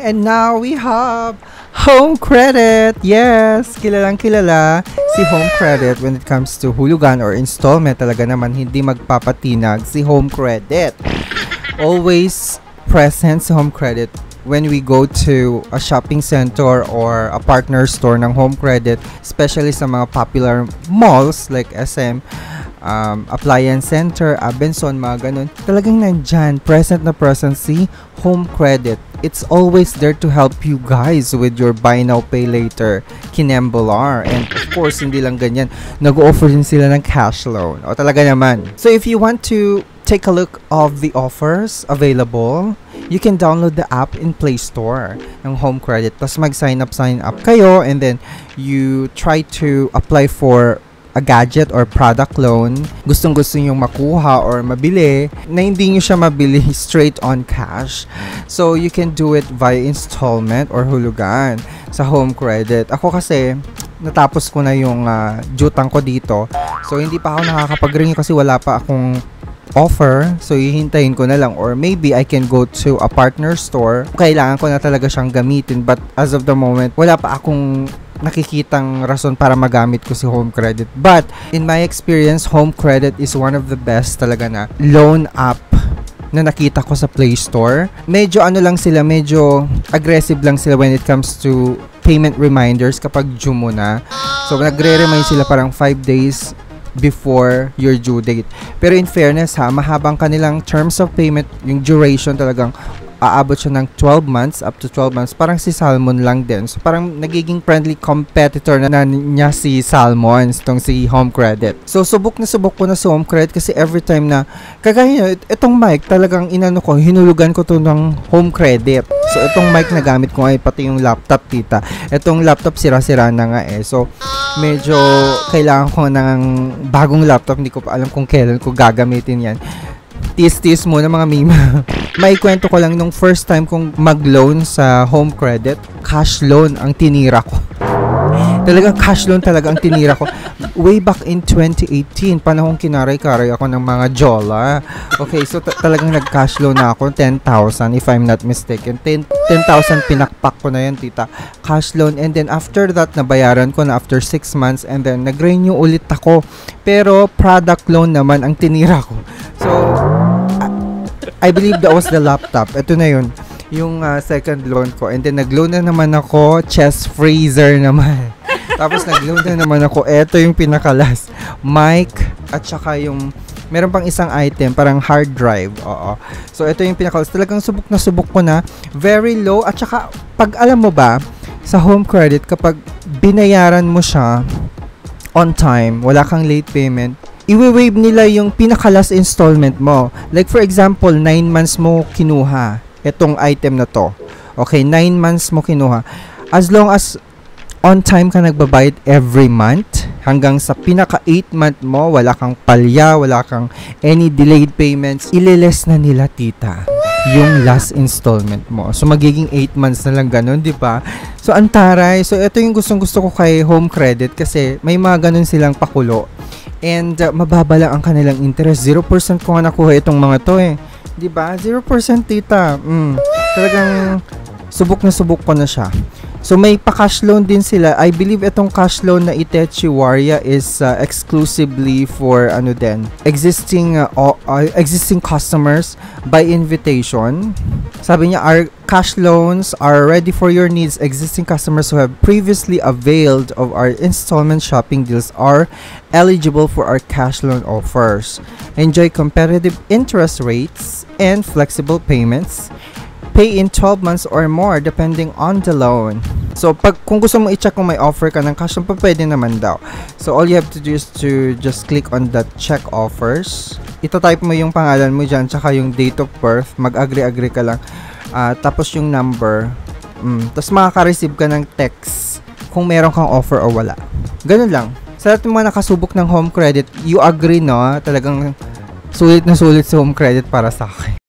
And now we have Home Credit. Yes, kilalang kilala si Home Credit when it comes to hulugan or installment. Talaga naman hindi magpapatinag si Home Credit. Always present si Home Credit when we go to a shopping center or a partner store ng Home Credit, especially sa mga popular malls like SM, Appliance Center, Abenson, mga ganun. Talagang nandyan, present na present si Home Credit. It's always there to help you guys with your buy now, pay later, kinembolar. And of course, hindi lang ganyan, nag-offer din sila ng cash loan. O talaga naman. So if you want to take a look of the offers available, you can download the app in Play Store ng Home Credit. Tapos mag-sign up kayo, and then you try to apply for a gadget or product loan. Gustong-gusto nyo makuha or mabili na hindi nyo siya mabili straight on cash. So you can do it via installment or hulugan sa Home Credit. Ako kasi natapos ko na yung jutang ko dito. So hindi pa ako nakakapag-ring kasi wala pa akong offer. So hihintayin ko na lang, or maybe I can go to a partner store. Kailangan ko na talaga siyang gamitin, but as of the moment wala pa akong nakikitang rason para magamit ko si Home Credit. But in my experience, Home Credit is one of the best talaga na loan app na nakita ko sa Play Store. Medyo lang sila, medyo aggressive lang sila when it comes to payment reminders kapag due mo na. So nagre-remind sila parang 5 days before your due date. Pero in fairness mahabang kanilang terms of payment, yung duration talagang aabot siya ng 12 months, up to 12 months. Parang si Salmon lang din. So parang nagiging friendly competitor na niya si Salmon, itong si Home Credit. So subok ko na si Home Credit kasi every time na, kagaya itong mic talagang hinulugan ko to ng Home Credit. So itong mic na gamit ko ay pati yung laptop, tita. Itong laptop sira-sira na nga So medyo kailangan ko ng bagong laptop. Hindi ko pa alam kung kailan ko gagamitin yan. Tis muna mga mima. May kwento ko lang, nung first time kong mag-loan sa Home Credit, cash loan ang tinira ko. Talagang cash loan talaga ang tinira ko. Way back in 2018, panahong kinaray-karay ako ng mga jola. Okay, so talagang nag-cash loan na ako, 10,000 if I'm not mistaken. 10,000 pinakpak ko na yan, tita. Cash loan, and then after that, nabayaran ko na after 6 months, and then nag-renew ulit ako. Pero product loan naman ang tinira ko. So I believe that was the laptop. Ito na yun, yung second loan ko. And then nag-loan na naman ako, chest freezer naman. Tapos nag-loan na naman ako, eto yung pinakalas, mic, at saka yung meron pang isang item, parang hard drive. Oo. So ito yung pinakalas. Talagang subok na subok ko na. Very low. At saka pag alam mo ba, sa Home Credit, kapag binayaran mo siya on time, wala kang late payment, i-waive nila yung pinaka-last installment mo. Like for example, 9 months mo kinuha itong item na to. Okay, 9 months mo kinuha. As long as on time ka nagbabayad every month, hanggang sa pinaka 8 month mo, wala kang palya, wala kang any delayed payments, ililes na nila, tita, yung last installment mo. So magiging 8 months na lang ganun, di ba? So antaray. So ito yung gustong-gusto ko kay Home Credit kasi may mga ganun silang pakulo. And mababa lang ang kanilang interest. 0% ko nga nakuha itong mga to diba? 0% tita. Talagang subok na subok ko na siya. So may pa-cash loan din sila. I believe itong cash loan na Itechi Waria is exclusively for existing customers by invitation. Sabi niya, our cash loans are ready for your needs. Existing customers who have previously availed of our installment shopping deals are eligible for our cash loan offers. Enjoy competitive interest rates and flexible payments. Pay in 12 months or more depending on the loan. So kung gusto mo i-check kung may offer ka ng cash loan, pwede naman daw. So all you have to do is to just click on that check offers. Ito-type mo yung pangalan mo dyan, tsaka yung date of birth. Mag-agree ka lang. Tapos yung number. Tapos makaka-receive ka ng text kung meron kang offer o wala. Ganun lang. Sa lahat ng mga nakasubok ng Home Credit, you agree, no? Talagang sulit na sulit sa Home Credit para sa akin.